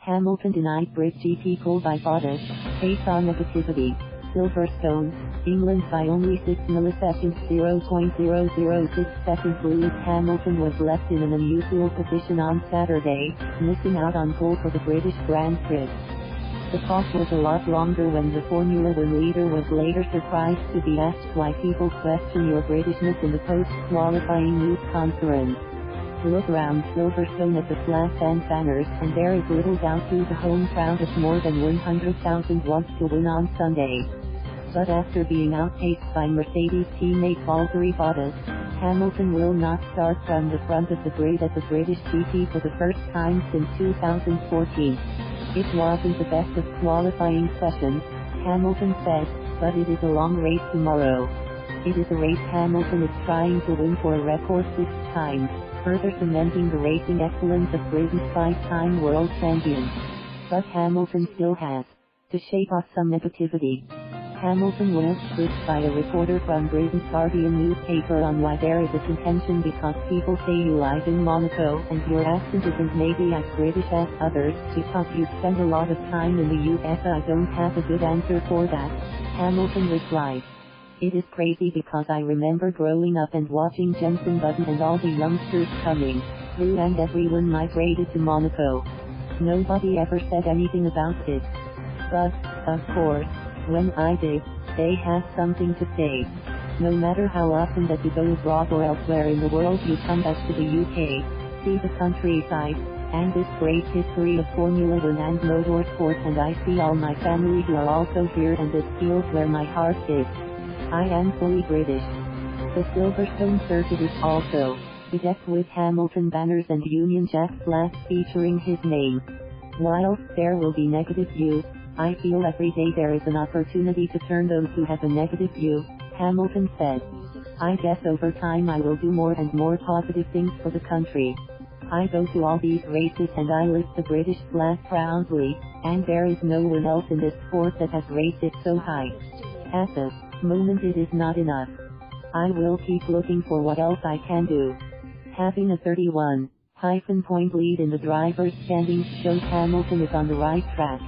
Hamilton denied Brit GP pole by Bottas, based on negativity. Silverstone, England by only 6 milliseconds 0.006 seconds. Lewis Hamilton was left in an unusual position on Saturday, missing out on pole for the British Grand Prix. The talk was a lot longer when the Formula One leader was later surprised to be asked why people question your Britishness in the post-qualifying news conference. Look around Silverstone at the flags and banners, and there is little doubt who the home crowd of more than 100,000 wants to win on Sunday. But after being outpaced by Mercedes teammate Valtteri Bottas, Hamilton will not start from the front of the grid at the British GP for the first time since 2014. It wasn't the best of qualifying sessions, Hamilton said, but it is a long race tomorrow. It is a race Hamilton is trying to win for a record 6 times, further cementing the racing excellence of Britain's 5-time world champion. But Hamilton still has to shake off some negativity. Hamilton was quizzed by a reporter from Britain's Guardian newspaper on why there is a contention because people say you live in Monaco and your accent isn't maybe as British as others because you spend a lot of time in the US. I don't have a good answer for that, Hamilton replied. It is crazy because I remember growing up and watching Jenson Button and all the youngsters coming through and everyone migrated to Monaco. Nobody ever said anything about it. But, of course, when I did, they had something to say. No matter how often that you go abroad or elsewhere in the world you come back to the UK, see the countryside, and this great history of Formula One and motorsport, and I see all my family who are also here, and this feels where my heart is. I am fully British. The Silverstone circuit is also bedecked with Hamilton banners and Union Jack flags featuring his name. Whilst there will be negative views, I feel every day there is an opportunity to turn those who have a negative view, Hamilton said. I guess over time I will do more and more positive things for the country. I go to all these races and I lift the British flag proudly, and there is no one else in this sport that has raised it so high. At the moment it is not enough. I will keep looking for what else I can do. Having a 31-point lead in the driver's standings shows Hamilton is on the right track.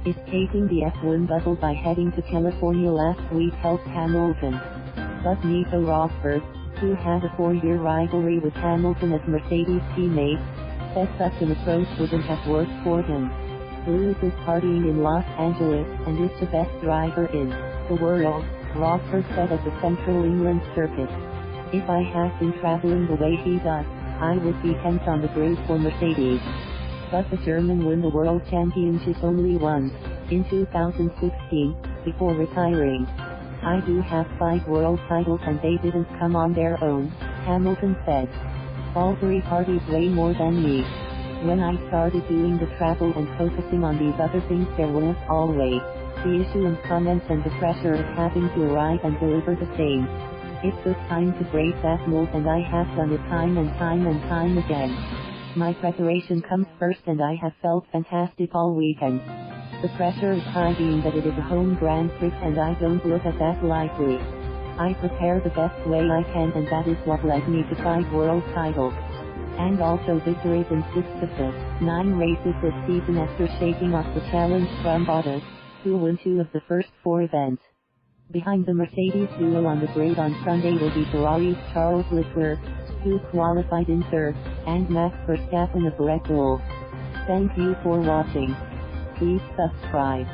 Escaping the F1 bubble by heading to California last week helped Hamilton. But Nico Rosberg, who had a 4-year rivalry with Hamilton as Mercedes teammate, said such an approach wouldn't have worked for him. Lewis is partying in Los Angeles and is the best driver in the world, Rosberg said at the Central England circuit. If I had been traveling the way he does, I would be 10th on the grid for Mercedes. But the German won the World Championship only once, in 2016, before retiring. I do have 5 world titles and they didn't come on their own, Hamilton said. Valtteri parties way more than me. When I started doing the travel and focusing on these other things, there was always the issue and comments and the pressure of having to arrive and deliver the same. It took time to break that mold, and I have done it time and time again. My preparation comes first and I have felt fantastic all weekend. The pressure is high being that it is a home Grand Prix and I don't look at that lightly. I prepare the best way I can, and that is what led me to 5 world titles. And also victories in 6 of the 9 races this season after shaking off the challenge from Bottas, who won 2 of the first 4 events. Behind the Mercedes duo on the grid on Sunday will be Ferrari's Charles Leclerc, who qualified in 3rd, and Max Verstappen of Red Bull. Thank you for watching. Please subscribe.